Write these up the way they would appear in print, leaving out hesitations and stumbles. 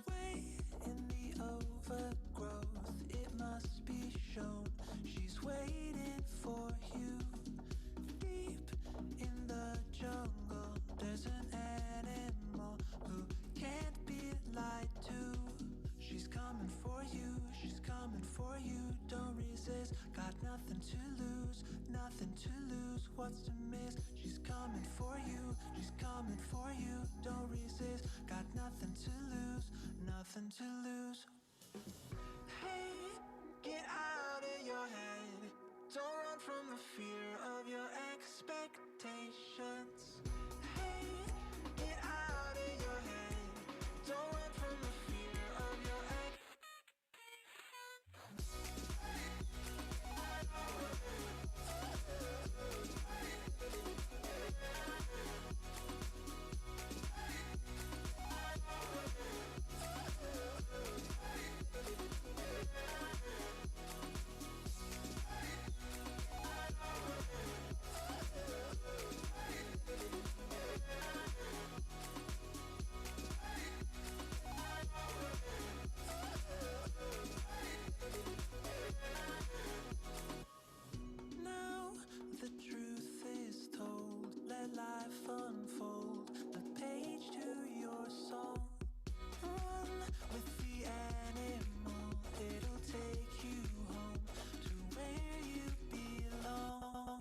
Way in the overgrowth, it must be shown. She's waiting for you. Deep in the jungle, there's an animal who can't be lied to. She's coming for you, she's coming for you. Don't resist, got nothing to lose, nothing to lose. What's to miss? She's coming for you, she's coming for you. Don't resist, got nothing to lose, nothing to lose. Hey, get out of your head. Don't run from the fear of your expectations. Hey, get out of your head. Don't run from the fear of your Now the truth is told, let life unfold, the page to your song. Run with the animal, it'll take you home to where you belong.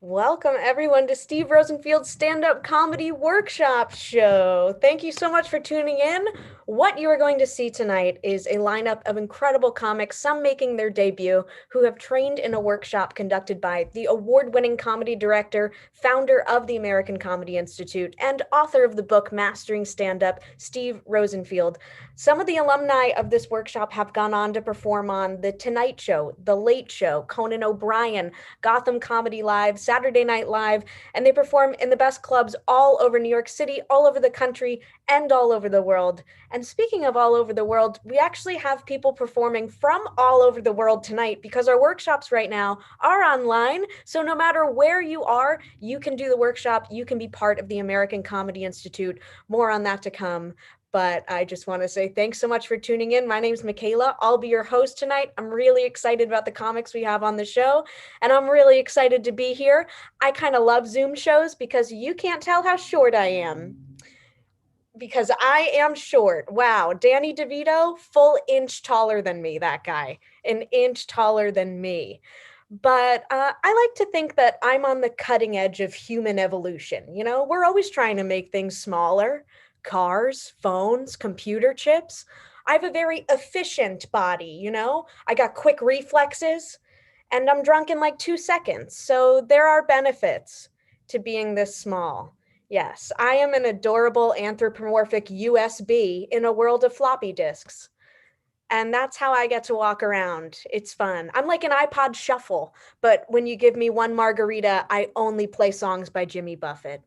Welcome, everyone, to Steve Rosenfield's stand-up comedy workshop show. Thank you so much for tuning in. What you are going to see tonight is a lineup of incredible comics, some making their debut, who have trained in a workshop conducted by the award-winning comedy director, founder of the American Comedy Institute, and author of the book Mastering Stand-Up, Steve Rosenfield. Some of the alumni of this workshop have gone on to perform on The Tonight Show, The Late Show, Conan O'Brien, Gotham Comedy Live, Saturday Night Live, and they perform in the best clubs all over New York City, all over the country, and all over the world. And speaking of all over the world, we actually have people performing from all over the world tonight because our workshops right now are online. So no matter where you are, you can do the workshop. You can be part of the American Comedy Institute. More on that to come. But I just want to say thanks so much for tuning in. My name's Michaela. I'll be your host tonight. I'm really excited about the comics we have on the show, and I'm really excited to be here. I kind of love Zoom shows because you can't tell how short I am. because I am short. Wow. Danny DeVito, full inch taller than me, that guy, an inch taller than me. But I like to think that I'm on the cutting edge of human evolution. You know, we're always trying to make things smaller, cars, phones, computer chips. I have a very efficient body, you know, I got quick reflexes and I'm drunk in like 2 seconds. So there are benefits to being this small. Yes, I am an adorable anthropomorphic USB in a world of floppy disks. And that's how I get to walk around. It's fun. I'm like an iPod shuffle, but when you give me one margarita, I only play songs by Jimmy Buffett.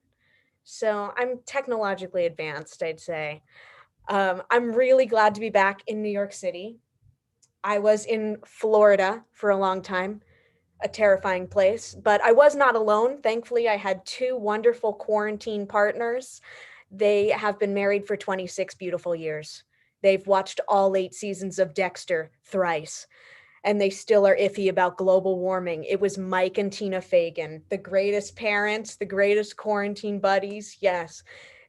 So I'm technologically advanced, I'd say. I'm really glad to be back in New York City. I was in Florida for a long time, a terrifying place, but I was not alone. Thankfully, I had two wonderful quarantine partners. They have been married for 26 beautiful years. They've watched all 8 seasons of Dexter thrice, and they still are iffy about global warming. It was Mike and Tina Fagan, the greatest parents, the greatest quarantine buddies. Yes.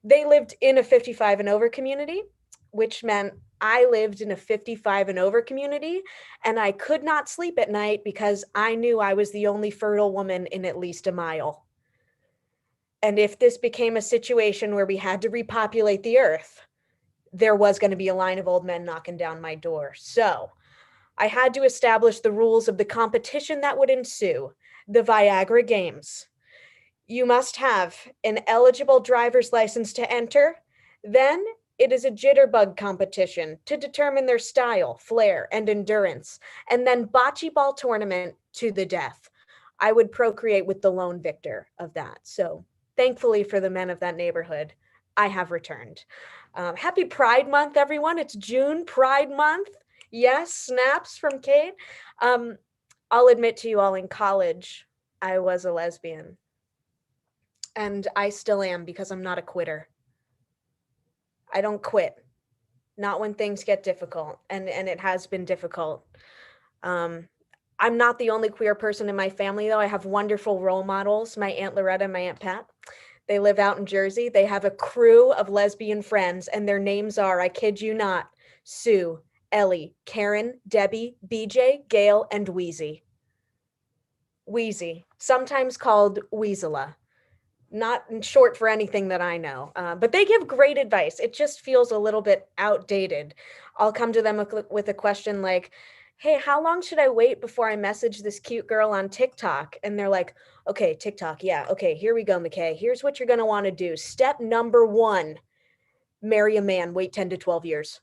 They lived in a 55 and over community, which meant I lived in a 55 and over community, and I could not sleep at night because I knew I was the only fertile woman in at least a mile. And if this became a situation where we had to repopulate the earth, there was going to be a line of old men knocking down my door. So I had to establish the rules of the competition that would ensue, the Viagra Games. You must have an eligible driver's license to enter. Then it is a jitterbug competition to determine their style, flair, and endurance, and then bocce ball tournament to the death. I would procreate with the lone victor of that. So thankfully for the men of that neighborhood, I have returned. Happy Pride Month, everyone. It's June, Pride Month. Yes, snaps from Kate. Um, I'll admit to you all, in college, I was a lesbian. And I still am because I'm not a quitter. I don't quit. Not when things get difficult. And it has been difficult. Um, I'm not the only queer person in my family, though. I have wonderful role models, my Aunt Loretta and my Aunt Pat. They live out in Jersey. They have a crew of lesbian friends, and their names are, I kid you not, Sue, Ellie, Karen, Debbie, BJ, Gail, and Wheezy. Wheezy, sometimes called Weasela. Not short for anything that I know, but they give great advice. It just feels a little bit outdated. I'll come to them with a question like, hey, how long should I wait before I message this cute girl on TikTok? And they're like, okay, TikTok. Yeah. Okay. Here we go, McKay. Here's what you're going to want to do. Step number 1, marry a man, wait 10 to 12 years.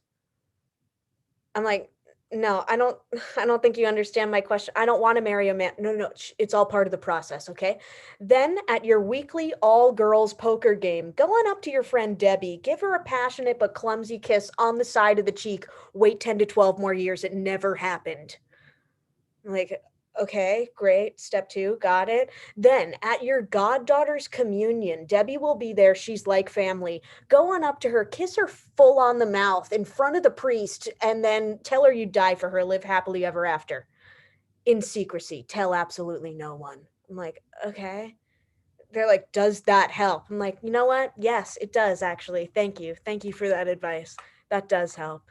I'm like, no, I don't think you understand my question. I don't want to marry a man. No, it's all part of the process, okay? Then at your weekly all girls poker game, go on up to your friend Debbie, give her a passionate but clumsy kiss on the side of the cheek, wait 10 to 12 more years. It never happened. I'm like, okay, great. Step 2, got it. Then at your goddaughter's communion, Debbie will be there. She's like family. Go on up to her, kiss her full on the mouth in front of the priest, and then tell her you die for her, live happily ever after. In secrecy, tell absolutely no one. I'm like, okay. They're like, does that help? I'm like, you know what? Yes, it does actually. Thank you. Thank you for that advice. That does help.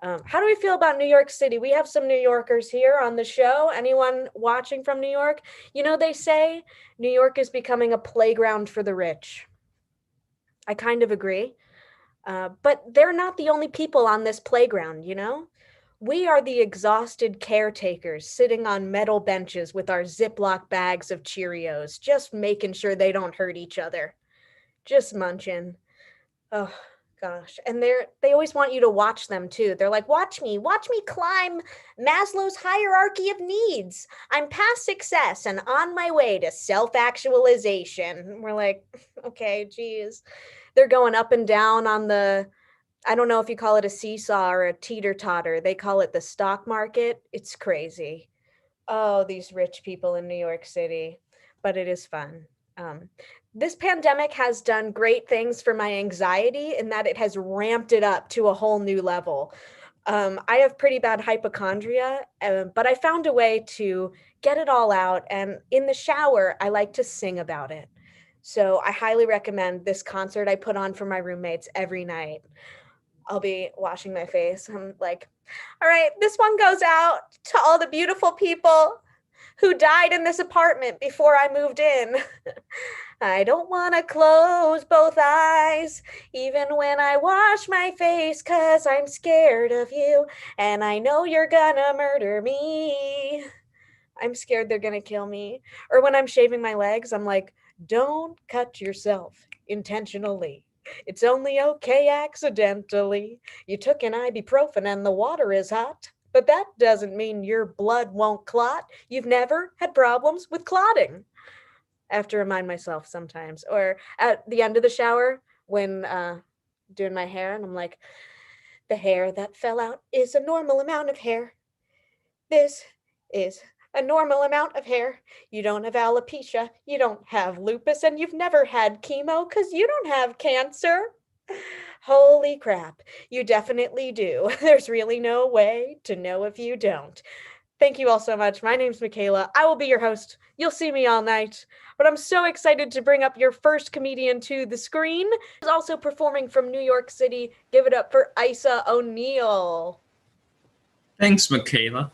How do we feel about New York City? We have some New Yorkers here on the show. Anyone watching from New York? You know, they say New York is becoming a playground for the rich. I kind of agree. But they're not the only people on this playground, you know? We are the exhausted caretakers sitting on metal benches with our Ziploc bags of Cheerios, just making sure they don't hurt each other. Just munching. Oh gosh. And they always want you to watch them too. They're like, watch me climb Maslow's hierarchy of needs. I'm past success and on my way to self-actualization. We're like, okay, geez. They're going up and down on the, I don't know if you call it a seesaw or a teeter-totter. They call it the stock market. It's crazy. Oh, these rich people in New York City. But it is fun. This pandemic has done great things for my anxiety in that it has ramped it up to a whole new level. I have pretty bad hypochondria, but I found a way to get it all out. And in the shower, I like to sing about it. So I highly recommend this concert I put on for my roommates every night. I'll be washing my face. I'm like, all right, this one goes out to all the beautiful people who died in this apartment before I moved in. I don't want to close both eyes, even when I wash my face, 'cause I'm scared of you, and I know you're gonna murder me. I'm scared they're gonna kill me. Or when I'm shaving my legs, I'm like, don't cut yourself intentionally. It's only okay accidentally. You took an ibuprofen and the water is hot, but that doesn't mean your blood won't clot. You've never had problems with clotting. I have to remind myself sometimes. Or at the end of the shower when doing my hair, and I'm like, the hair that fell out is a normal amount of hair. This is a normal amount of hair. You don't have alopecia, you don't have lupus, and you've never had chemo because you don't have cancer. Holy crap, you definitely do. There's really no way to know if you don't. Thank you all so much. My name's Michaela. I will be your host. You'll see me all night. But I'm so excited to bring up your first comedian to the screen. He's also performing from New York City. Give it up for Isa O'Neill. Thanks, Michaela.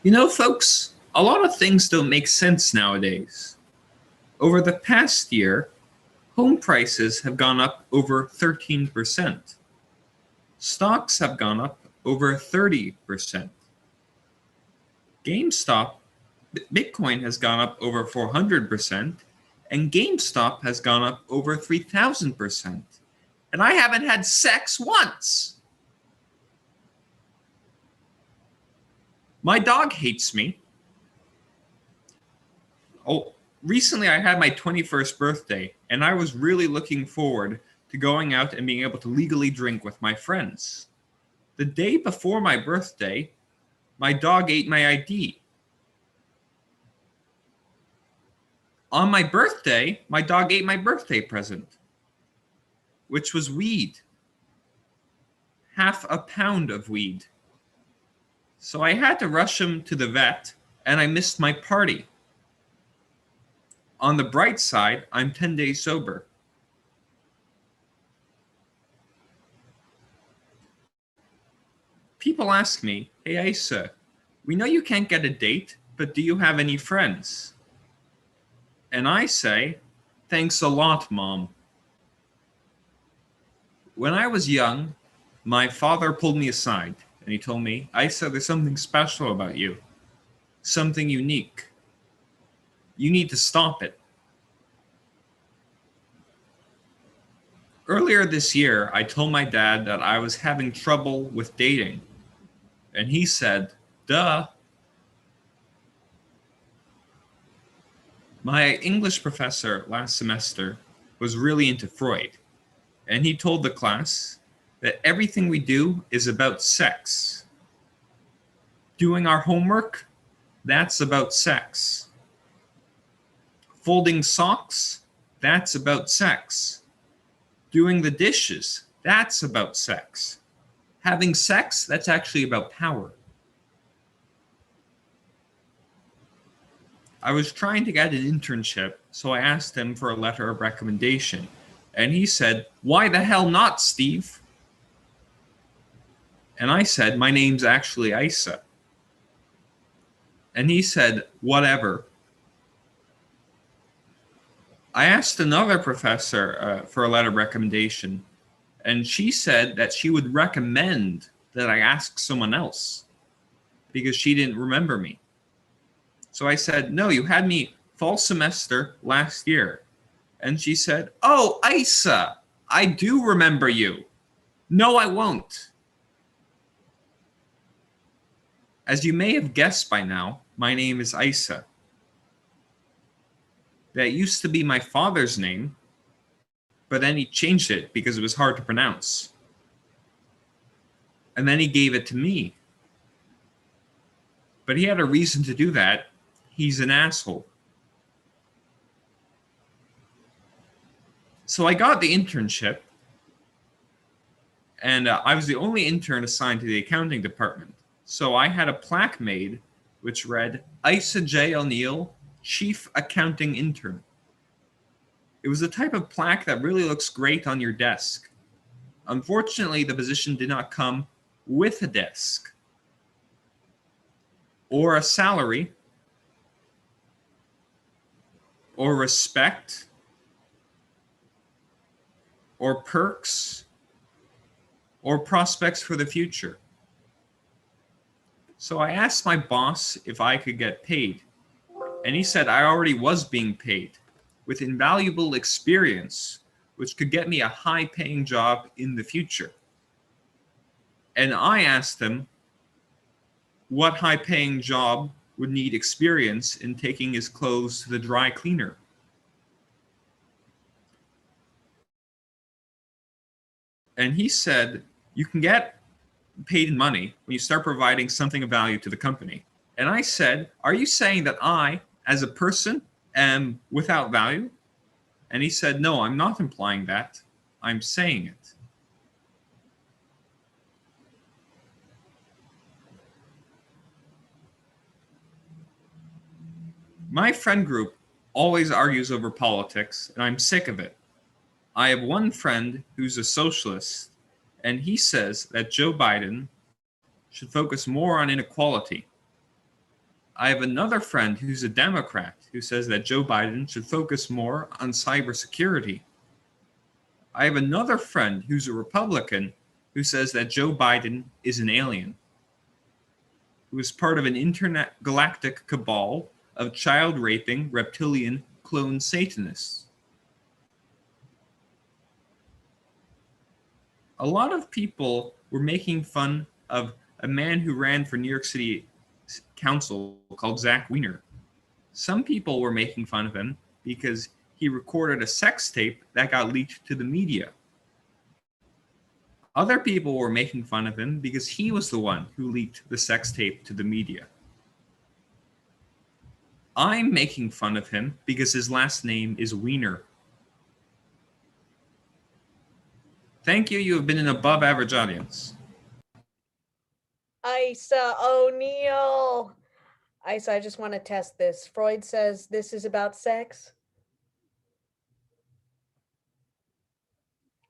You know, folks, a lot of things don't make sense nowadays. Over the past year, home prices have gone up over 13%. Stocks have gone up over 30%. GameStop, Bitcoin has gone up over 400%, and GameStop has gone up over 3,000%. And I haven't had sex once. My dog hates me. Oh, recently I had my 21st birthday, and I was really looking forward to going out and being able to legally drink with my friends. The day before my birthday, my dog ate my ID. On my birthday, my dog ate my birthday present, which was weed. Half a pound of weed. So I had to rush him to the vet, and I missed my party. On the bright side, I'm 10 days sober. People ask me, hey Isa, we know you can't get a date, but do you have any friends? And I say, thanks a lot, Mom. When I was young, my father pulled me aside and he told me, Isa, there's something special about you, something unique. You need to stop it. Earlier this year, I told my dad that I was having trouble with dating. And he said, duh. My English professor last semester was really into Freud. And he told the class that everything we do is about sex. Doing our homework, that's about sex. Folding socks, that's about sex. Doing the dishes, that's about sex. Having sex, that's actually about power. I was trying to get an internship, so I asked him for a letter of recommendation. And he said, why the hell not, Steve? And I said, my name's actually Isa. And he said, whatever. I asked another professor for a letter of recommendation, and she said that she would recommend that I ask someone else because she didn't remember me. So I said, no, you had me fall semester last year. And she said, oh, Isa, I do remember you. No, I won't. As you may have guessed by now, my name is Isa. That used to be my father's name, but then he changed it because it was hard to pronounce. And then he gave it to me. But he had a reason to do that. He's an asshole. So I got the internship, and I was the only intern assigned to the accounting department. So I had a plaque made which read, Isa J. O'Neill, Chief Accounting Intern. It was the type of plaque that really looks great on your desk. Unfortunately, the position did not come with a desk or a salary or respect or perks or prospects for the future. So I asked my boss if I could get paid, and he said I already was being paid with invaluable experience, which could get me a high-paying job in the future. And I asked him what high-paying job would need experience in taking his clothes to the dry cleaner. And he said, you can get paid in money when you start providing something of value to the company. And I said, are you saying that I, as a person, am without value? And he said, no, I'm not implying that. I'm saying it. My friend group always argues over politics, and I'm sick of it. I have one friend who's a socialist, and he says that Joe Biden should focus more on inequality. I have another friend who's a Democrat who says that Joe Biden should focus more on cybersecurity. I have another friend who's a Republican who says that Joe Biden is an alien, who is part of an intergalactic cabal of child-raping, reptilian, clone Satanists. A lot of people were making fun of a man who ran for New York City Council called Zach Wiener. Some people were making fun of him because he recorded a sex tape that got leaked to the media. Other people were making fun of him because he was the one who leaked the sex tape to the media. I'm making fun of him because his last name is Wiener. Thank you. You have been an above average audience. Isa O'Neill. Isa, I just want to test this. Freud says this is about sex.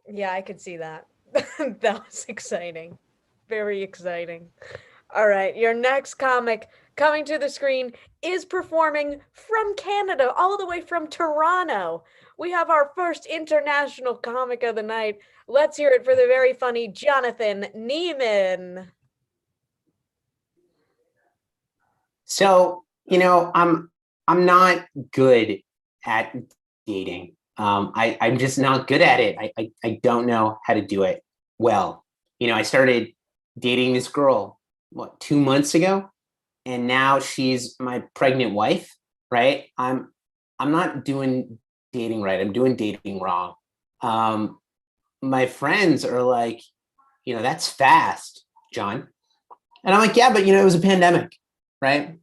Yeah, I could see that. That was exciting. Very exciting. All right, your next comic coming to the screen is performing from Canada, all the way from Toronto. We have our first international comic of the night. Let's hear it for the very funny Jonathan Neiman. So, I'm not good at dating. I'm just not good at it. I don't know how to do it well. I started dating this girl, 2 months ago, and now she's my pregnant wife, right? I'm not doing dating right. I'm doing dating wrong. My friends are like, that's fast, John. And I'm like, yeah, but it was a pandemic, right?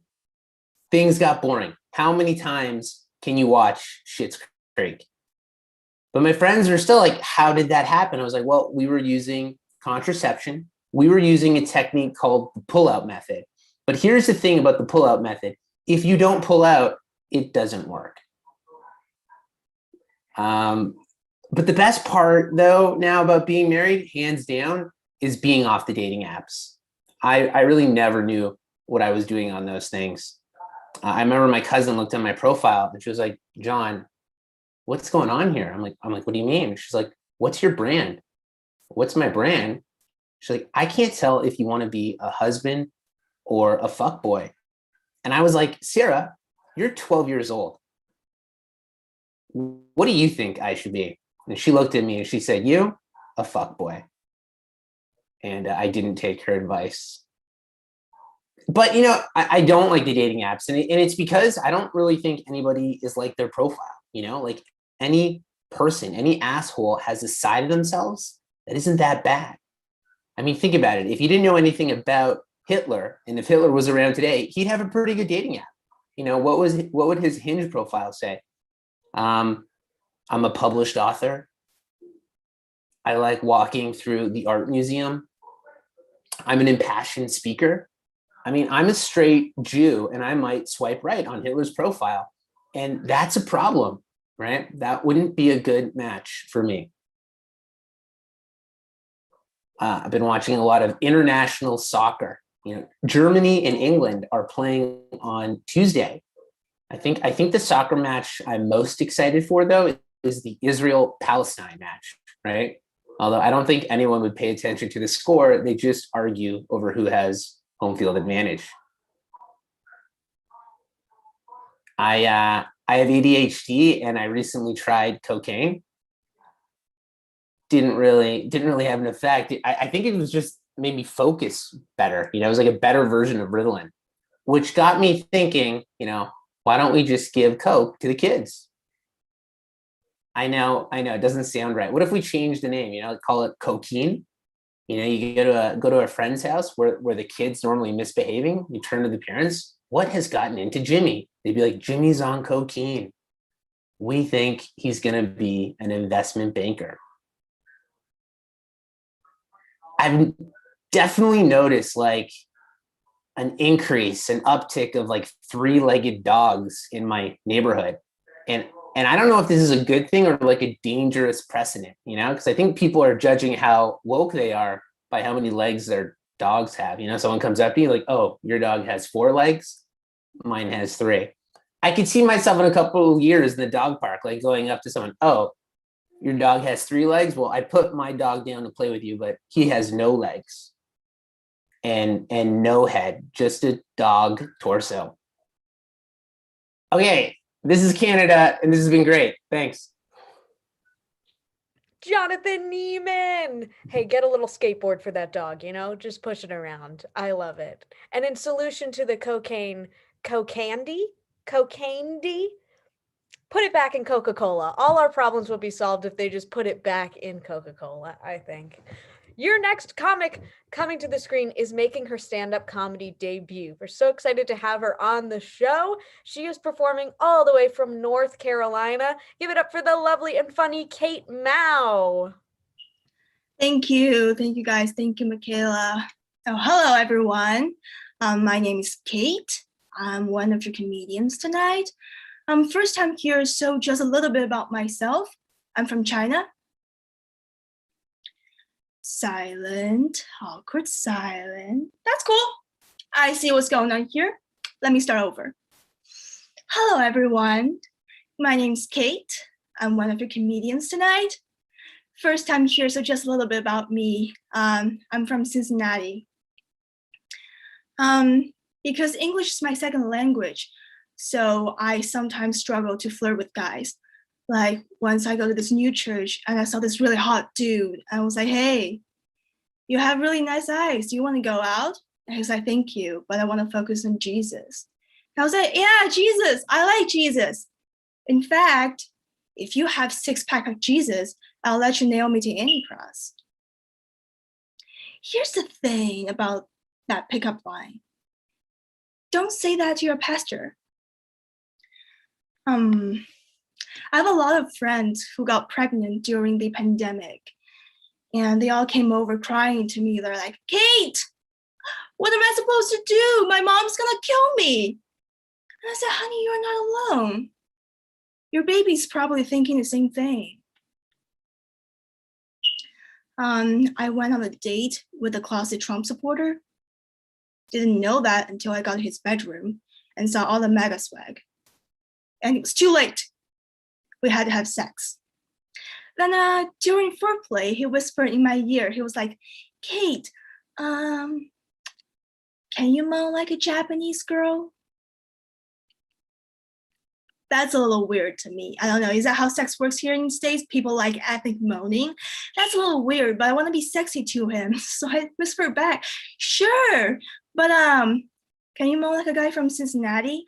Things got boring. How many times can you watch Schitt's Creek? But my friends are still like, how did that happen? I was like, well, we were using contraception. We were using a technique called the pull-out method. But here's the thing about the pull-out method. If you don't pull out, it doesn't work. But the best part, though, now about being married, hands down, is being off the dating apps. I really never knew what I was doing on those things. I remember my cousin looked at my profile and she was like, John, what's going on here? I'm like, what do you mean? She's like, what's your brand? What's my brand? She's like, I can't tell if you want to be a husband or a fuckboy. And I was like, Sarah, you're 12 years old. What do you think I should be? And she looked at me and she said, you, a fuckboy. And I didn't take her advice. But, I don't like the dating apps. And it's because I don't really think anybody is like their profile. Like any person, any asshole has a side of themselves that isn't that bad. I mean, think about it. If you didn't know anything about Hitler, and if Hitler was around today, he'd have a pretty good dating app. What would his Hinge profile say? I'm a published author. I like walking through the art museum. I'm an impassioned speaker. I mean, I'm a straight Jew, and I might swipe right on Hitler's profile. And that's a problem. right? That wouldn't be a good match for me. I've been watching a lot of international soccer. Germany and England are playing on Tuesday. I think the soccer match I'm most excited for, though, is the Israel-Palestine match, right? Although I don't think anyone would pay attention to the score. They just argue over who has home field advantage. I have ADHD, and I recently tried cocaine. Didn't really have an effect. I think it was just made me focus better. It was like a better version of Ritalin, which got me thinking, why don't we just give Coke to the kids? I know, it doesn't sound right. What if we change the name, call it cocaine? You go to a friend's house where the kid's normally misbehaving. You turn to the parents, what has gotten into Jimmy? They'd be like, Jimmy's on cocaine. We think he's going to be an investment banker. I've definitely noticed like an uptick of like 3-legged dogs in my neighborhood. And I don't know if this is a good thing or like a dangerous precedent, because I think people are judging how woke they are by how many legs their dogs have. Someone comes up to you like, oh, your dog has 4 legs, mine has 3. I could see myself in a couple of years in the dog park, like going up to someone, oh, your dog has 3 legs. Well, I put my dog down to play with you, but he has no legs and no head, just a dog torso. Okay, this is Canada, and this has been great. Thanks. Jonathan Neiman. Hey, get a little skateboard for that dog, just push it around. I love it. And in solution to the cocaine, put it back in Coca-Cola. All our problems will be solved if they just put it back in Coca-Cola, I think. Your next comic coming to the screen is making her stand-up comedy debut. We're so excited to have her on the show. She is performing all the way from North Carolina. Give it up for the lovely and funny Kate Mao. Thank you. Thank you, guys. Thank you, Michaela. Oh, hello, everyone. My name is Kate. I'm one of your comedians tonight. First time here, so just a little bit about myself. I'm from China. Silent, awkward silent. That's cool. I see what's going on here. Let me start over. Hello, everyone. My name's Kate. I'm one of your comedians tonight. First time here, so just a little bit about me. I'm from Cincinnati. Because English is my second language, so I sometimes struggle to flirt with guys. Like once I go to this new church and I saw this really hot dude, and I was like, hey, you have really nice eyes. Do you want to go out? And he's like, thank you, but I want to focus on Jesus. And I was like, yeah, Jesus, I like Jesus. In fact, if you have 6-pack of Jesus, I'll let you nail me to any cross. Here's the thing about that pickup line. Don't say that to your pastor. I have a lot of friends who got pregnant during the pandemic, and they all came over crying to me. They're like, Kate, what am I supposed to do? My mom's gonna kill me. And I said, honey, you're not alone. Your baby's probably thinking the same thing. I went on a date with a closet Trump supporter. Didn't know that until I got to his bedroom and saw all the MAGA swag. And it was too late. We had to have sex. Then during foreplay, he whispered in my ear. He was like, Kate, can you moan like a Japanese girl? That's a little weird to me. I don't know, is that how sex works here in the States? People like ethnic moaning? That's a little weird, but I want to be sexy to him. So I whispered back, sure, but can you moan like a guy from Cincinnati?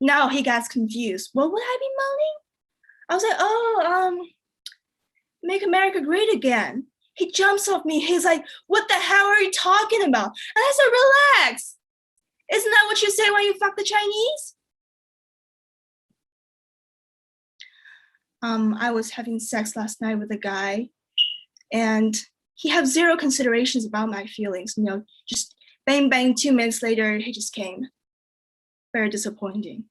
No, he got confused. What would I be moaning? I was like, oh, make America great again. He jumps off me. He's like, what the hell are you talking about? And I said, relax. Isn't that what you say when you fuck the Chinese? I was having sex last night with a guy, and he had zero considerations about my feelings. Just bang, bang, 2 minutes later, he just came. Very disappointing.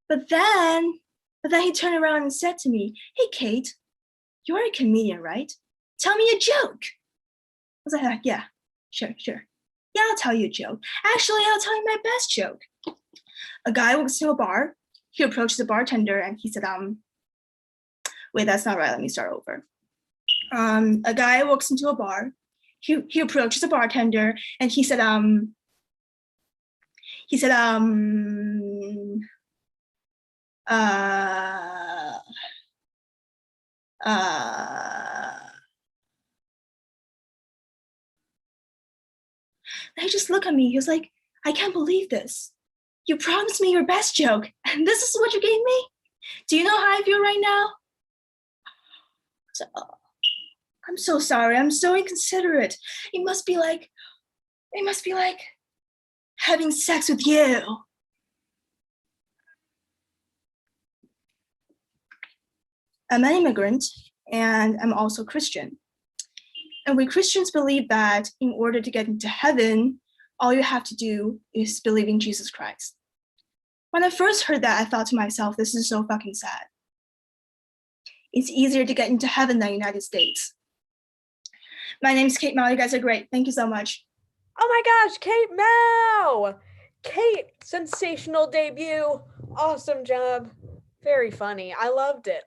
But then But then he turned around and said to me, "Hey, Kate, you're a comedian, right? Tell me a joke." I was like, "Yeah, sure. Yeah, I'll tell you a joke. Actually, I'll tell you my best joke." A guy walks to a bar. He approaches the bartender and he said, wait, that's not right. Let me start over. A guy walks into a bar. He approaches a bartender and he said, he said, he just looked at me. He was like, "I can't believe this. You promised me your best joke, and this is what you gave me? Do you know how I feel right now?" So, "I'm so sorry. I'm so inconsiderate. It must be like having sex with you." I'm an immigrant, and I'm also Christian. And we Christians believe that in order to get into heaven, all you have to do is believe in Jesus Christ. When I first heard that, I thought to myself, this is so fucking sad. It's easier to get into heaven than the United States. My name's Kate Mao. You guys are great. Thank you so much. Oh my gosh, Kate Mao! Kate, sensational debut. Awesome job. Very funny. I loved it.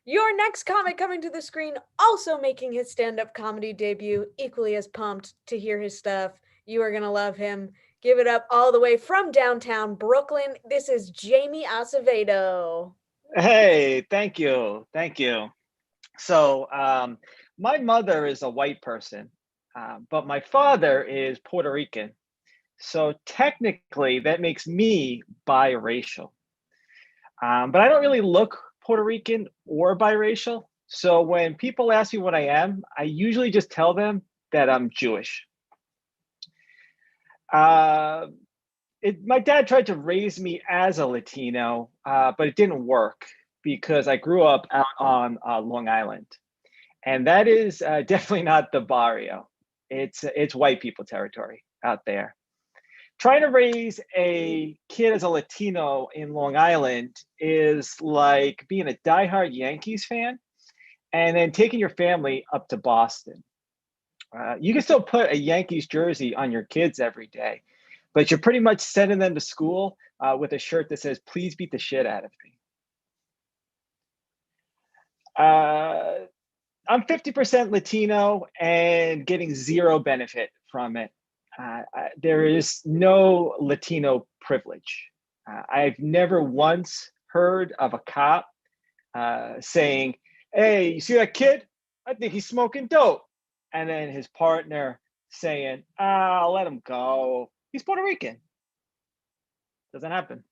Your next comic coming to the screen, also making his stand-up comedy debut, equally as pumped to hear his stuff. You are going to love him. Give it up all the way from downtown Brooklyn. This is Jamie Acevedo. Hey, thank you. So my mother is a white person, but my father is Puerto Rican. So technically that makes me biracial. But I don't really look Puerto Rican or biracial. So when people ask me what I am, I usually just tell them that I'm Jewish. My dad tried to raise me as a Latino, but it didn't work because I grew up out on Long Island. And that is definitely not the barrio. It's white people territory out there. Trying to raise a kid as a Latino in Long Island is like being a diehard Yankees fan and then taking your family up to Boston. You can still put a Yankees jersey on your kids every day, but you're pretty much sending them to school with a shirt that says, "Please beat the shit out of me." I'm 50% Latino and getting zero benefit from it. There is no Latino privilege. I've never once heard of a cop saying, "Hey, you see that kid? I think he's smoking dope." And then his partner saying, "I'll let him go. He's Puerto Rican." Doesn't happen.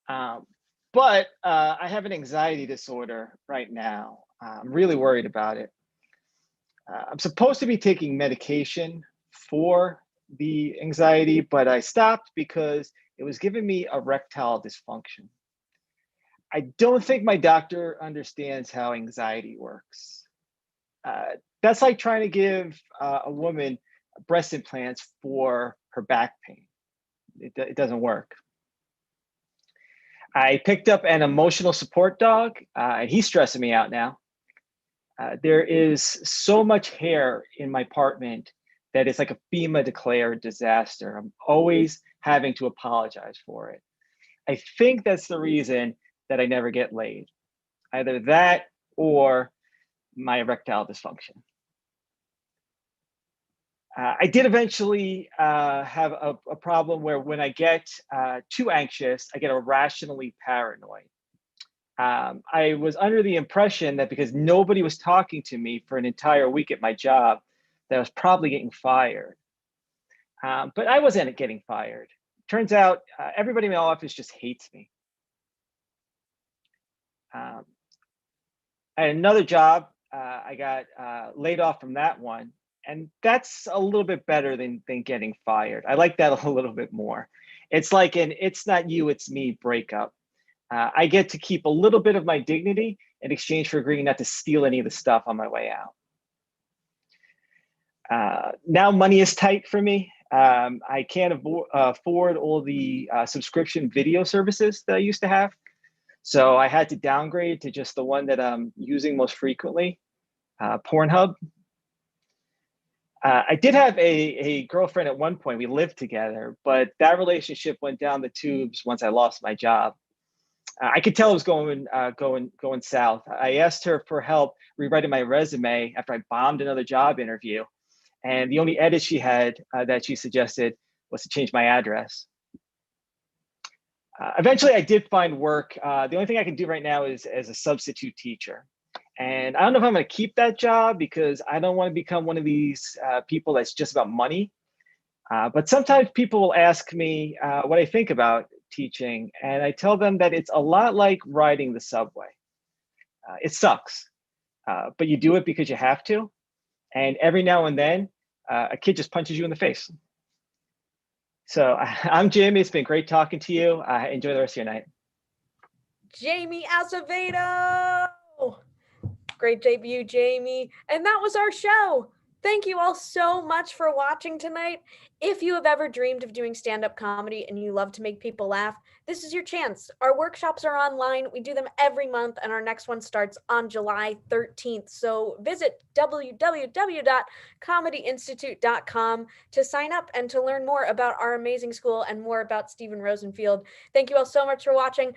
But I have an anxiety disorder right now. I'm really worried about it. I'm supposed to be taking medication for the anxiety, but I stopped because it was giving me erectile dysfunction. I don't think my doctor understands how anxiety works. That's like trying to give a woman breast implants for her back pain. It doesn't work. I picked up an emotional support dog, and he's stressing me out now. There is so much hair in my apartment that it's like a FEMA declared disaster. I'm always having to apologize for it. I think that's the reason that I never get laid. Either that or my erectile dysfunction. I did eventually have a problem where when I get too anxious, I get irrationally paranoid. I was under the impression that because nobody was talking to me for an entire week at my job, that I was probably getting fired. But I wasn't getting fired. Turns out everybody in my office just hates me. I had another job. I got laid off from that one. And that's a little bit better than getting fired. I like that a little bit more. It's like an "it's not you, it's me" breakup. I get to keep a little bit of my dignity in exchange for agreeing not to steal any of the stuff on my way out. Now money is tight for me, I can't afford all the subscription video services that I used to have. So I had to downgrade to just the one that I'm using most frequently, Pornhub. I did have a girlfriend at one point. We lived together, but that relationship went down the tubes once I lost my job. I could tell it was going south. I asked her for help rewriting my resume after I bombed another job interview. And the only edit she had that she suggested was to change my address. Eventually, I did find work. The only thing I can do right now is as a substitute teacher. And I don't know if I'm going to keep that job because I don't want to become one of these people that's just about money. But sometimes people will ask me what I think about teaching, and I tell them that it's a lot like riding the subway. It sucks, but you do it because you have to. And every now and then, a kid just punches you in the face. So I'm Jamie. It's been great talking to you. Enjoy the rest of your night. Jamie Acevedo. Great debut, Jamie. And that was our show. Thank you all so much for watching tonight. If you have ever dreamed of doing stand-up comedy and you love to make people laugh, this is your chance. Our workshops are online. We do them every month, and our next one starts on July 13th. So visit www.comedyinstitute.com to sign up and to learn more about our amazing school and more about Steven Rosenfield. Thank you all so much for watching.